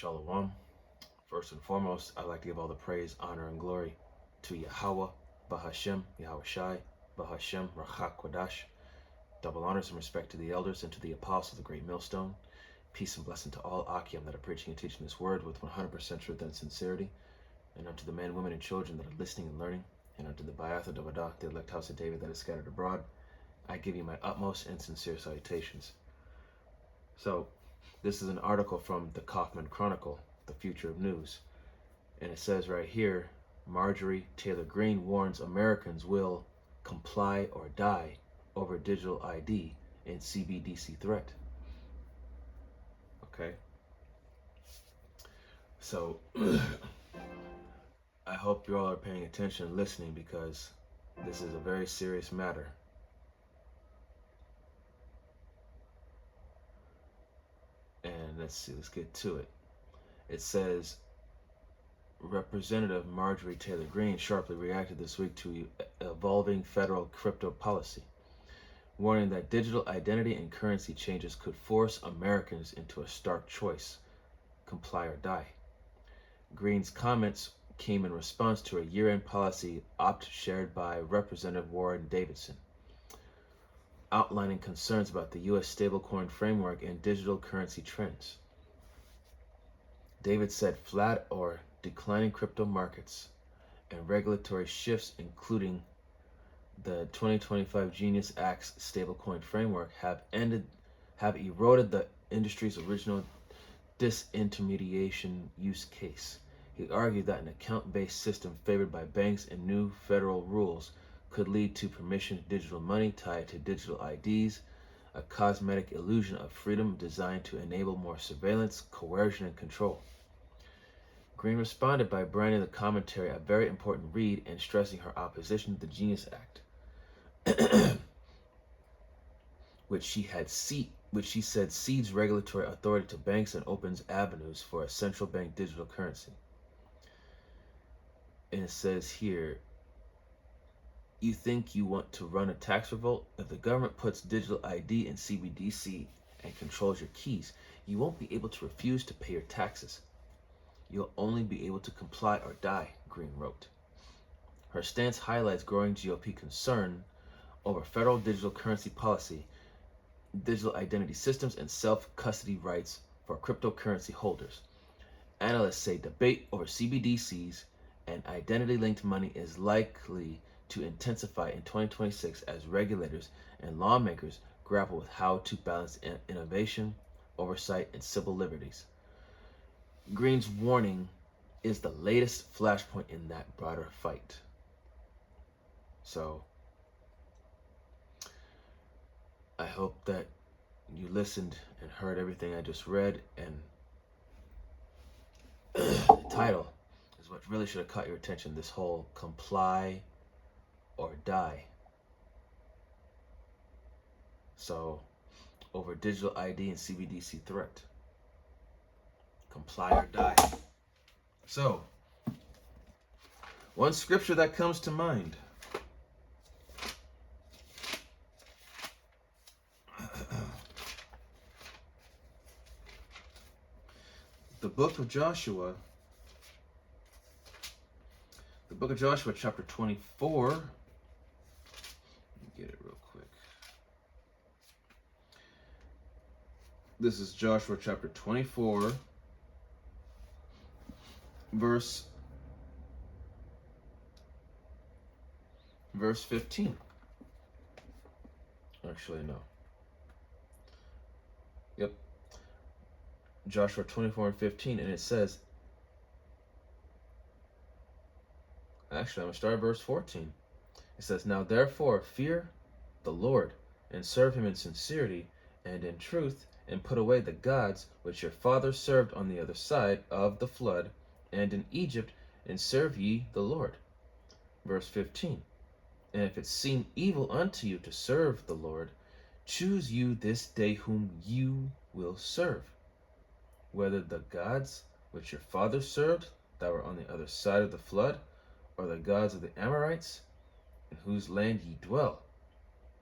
Shalom. First and foremost, I'd like to give all the praise, honor, and glory to Yahweh, Bahashem, Yahweh Shai, Bahashem, Rachak Kodash. Double honors and respect to the elders and to the apostles of the great millstone. Peace and blessing to all Akim that are preaching and teaching this word with 100% truth and sincerity. And unto the men, women, and children that are listening and learning. And unto the Bayath of Davadah, the elect house of David that is scattered abroad. I give you my utmost and sincere salutations. So, this is an article from the Kaufman Chronicle, the future of news. And it says right here, Marjorie Taylor Greene warns Americans will comply or die over digital ID in CBDC threat. Okay. So, I hope you all are paying attention and listening because this is a very serious matter. And let's get to it. It says, Representative Marjorie Taylor Greene sharply reacted this week to evolving federal crypto policy, warning that digital identity and currency changes could force Americans into a stark choice, comply or die. Greene's comments came in response to a year-end policy opt shared by Representative Warren Davidson, outlining concerns about the U.S. stablecoin framework and digital currency trends. David said flat or declining crypto markets and regulatory shifts, including the 2025 Genius Act's stablecoin framework, have eroded the industry's original disintermediation use case. He argued that an account-based system favored by banks and new federal rules could lead to permissioned digital money tied to digital IDs, a cosmetic illusion of freedom designed to enable more surveillance, coercion, and control. Greene responded by branding the commentary a very important read and stressing her opposition to the Genius Act, which she said cedes regulatory authority to banks and opens avenues for a central bank digital currency. And it says here, you think you want to run a tax revolt? If the government puts digital ID in CBDC and controls your keys, you won't be able to refuse to pay your taxes. You'll only be able to comply or die, Greene wrote. Her stance highlights growing GOP concern over federal digital currency policy, digital identity systems, and self-custody rights for cryptocurrency holders. Analysts say debate over CBDCs and identity-linked money is likely to intensify in 2026 as regulators and lawmakers grapple with how to balance innovation, oversight, and civil liberties. Greene's warning is the latest flashpoint in that broader fight. So, I hope that you listened and heard everything I just read, and the title is what really should have caught your attention, this whole comply or die. So, over digital ID and CBDC threat. Comply or die. So, one scripture that comes to mind. The book of Joshua, chapter 24. Let me get it real quick. This is Joshua chapter 24, verse 15. Actually, no. Yep. Joshua 24 and 15, and it says, actually, I'm going to start at verse 14. It says, now therefore fear the Lord, and serve him in sincerity and in truth, and put away the gods which your fathers served on the other side of the flood, and in Egypt, and serve ye the Lord. Verse 15, and if it seem evil unto you to serve the Lord, choose you this day whom you will serve, whether the gods which your fathers served that were on the other side of the flood, or the gods of the Amorites, in whose land ye dwell.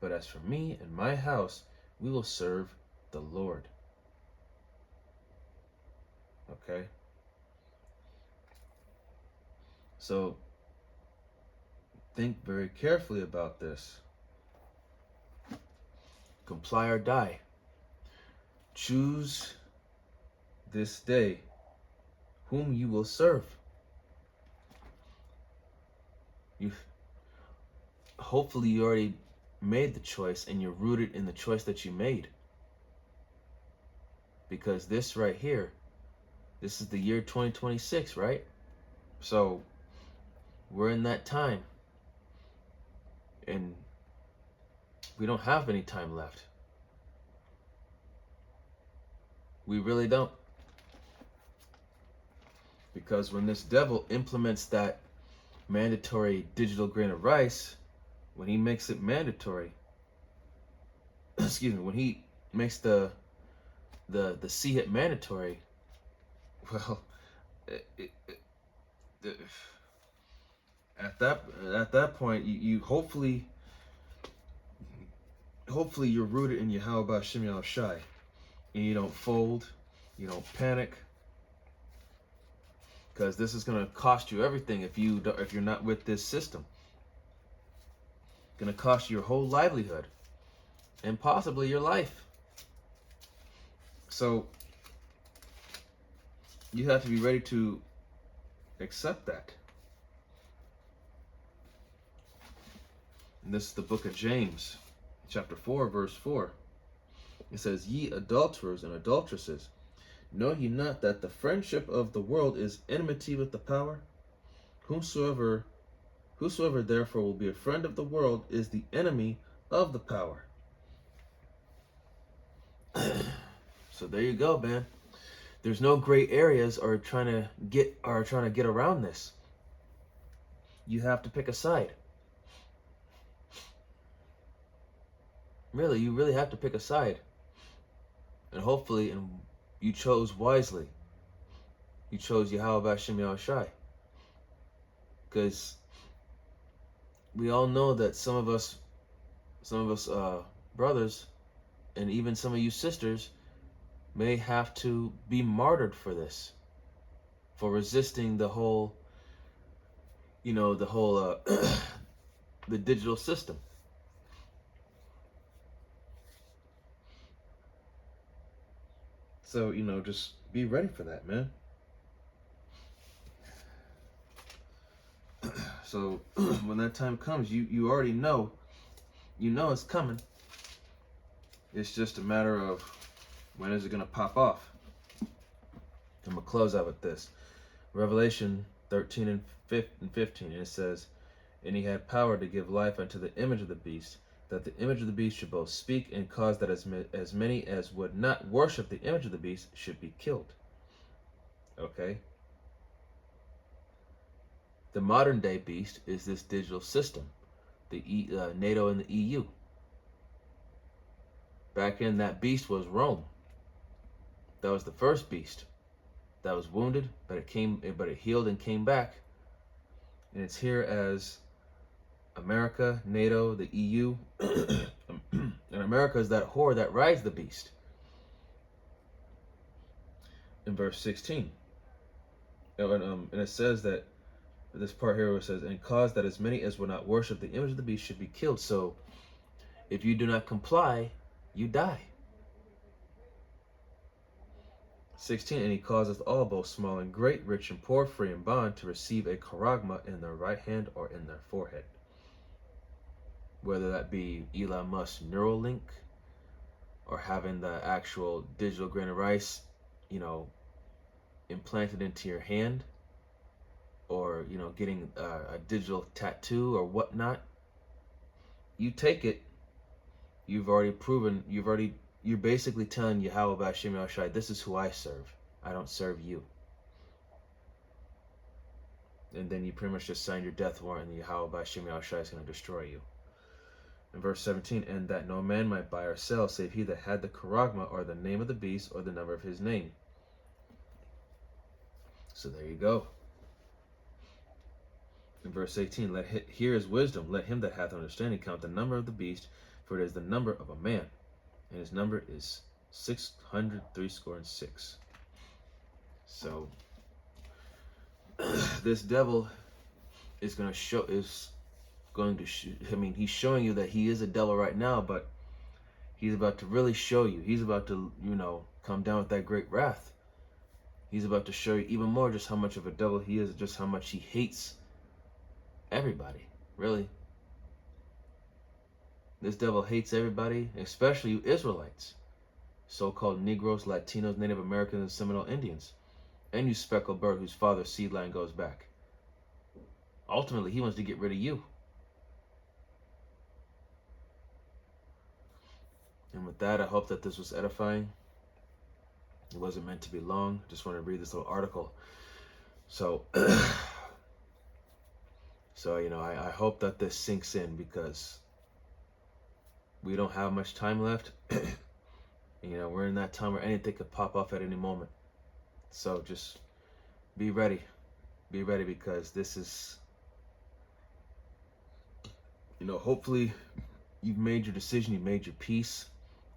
But as for me and my house, we will serve the Lord. Okay? So think very carefully about this. Comply or die. Choose this day whom you will serve. You hopefully you already made the choice and you're rooted in the choice that you made. Because this right here, this is the year 2026, right? So we're in that time. And we don't have any time left. We really don't. Because when this devil implements that mandatory digital grain of rice, when he makes it mandatory, excuse me, when he makes the CHIP mandatory, well, at that point, you hopefully you're rooted in Yahweh Shem Yahweh Shai, and you don't fold, you don't panic, because this is gonna cost you everything if you're not with this system. It's gonna cost you your whole livelihood, and possibly your life. So you have to be ready to accept that. And this is the book of James, chapter 4, verse 4. It says, "Ye adulterers and adulteresses, know ye not that the friendship of the world is enmity with the power? Whosoever therefore will be a friend of the world is the enemy of the power." So there you go, man. There's no gray areas or trying to get around this. You have to pick a side. Really, you really have to pick a side. And hopefully, you chose wisely. You chose Yahweh Shem Yahweh Shai. Because we all know that some of us brothers, and even some of you sisters, may have to be martyred for this, for resisting the whole, the digital system. So, just be ready for that, man. So when that time comes, you already know, it's coming. It's just a matter of when is it going to pop off. I'm going to close out with this. Revelation 13 and 15, and it says, "And he had power to give life unto the image of the beast, that the image of the beast should both speak and cause that as many as would not worship the image of the beast should be killed." Okay? The modern day beast is this digital system, the NATO and the EU. Back then, that beast was Rome. That was the first beast that was wounded, but it healed and came back. And it's here as America, NATO, the EU, and America is that whore that rides the beast. In verse 16, and it says that this part here where it says, "And cause that as many as will not worship the image of the beast should be killed." So if you do not comply, you die. 16, "And he causeth all, both small and great, rich and poor, free and bond, to receive a charagma in their right hand or in their forehead." Whether that be Elon Musk's Neuralink, or having the actual digital grain of rice, implanted into your hand, or getting a digital tattoo or whatnot. You take it. You're basically telling Yahweh Shem Yahweh Shai, this is who I serve. I don't serve you. And then you pretty much just signed your death warrant, and Yahweh Shem Yahweh Shai is going to destroy you. In verse 17, "And that no man might buy or sell, save he that had the charagma, or the name of the beast, or the number of his name." So there you go. In verse 18, "Here is wisdom, let him that hath understanding count the number of the beast, for it is the number of a man, and his number is 636." So this devil is going to he's showing you that he is a devil right now, but he's about to really show you. He's about to, come down with that great wrath. He's about to show you even more just how much of a devil he is, just how much he hates everybody, really. This devil hates everybody, especially you Israelites, so-called Negroes, Latinos, Native Americans, and Seminole Indians, and you speckled bird whose father's seed line goes back. Ultimately, he wants to get rid of you. And with that, I hope that this was edifying. It wasn't meant to be long. Just want to read this little article. So, I hope that this sinks in, because we don't have much time left. We're in that time where anything could pop off at any moment. So just be ready. Be ready, because this is, hopefully you've made your decision, you've made your peace,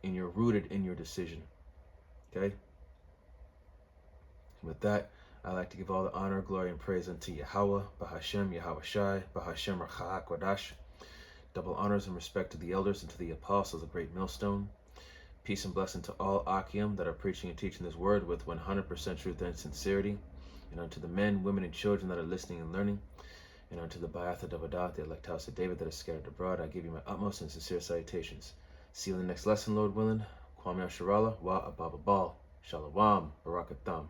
and you're rooted in your decision. Okay? With that, I'd like to give all the honor, glory, and praise unto Yahweh, Bahashem, Yahweh Shai, Bahashem, Racha'ak, Wadash. Double honors and respect to the elders and to the apostles, the great millstone. Peace and blessing to all Akim that are preaching and teaching this word with 100% truth and sincerity. And unto the men, women, and children that are listening and learning. And unto the Ba'atha Davadat, the elect house of David that is scattered abroad, I give you my utmost and sincere salutations. See you in the next lesson, Lord willing. Kwame Asherallah, Wa Ababa Bal. Shalom, Barakatam.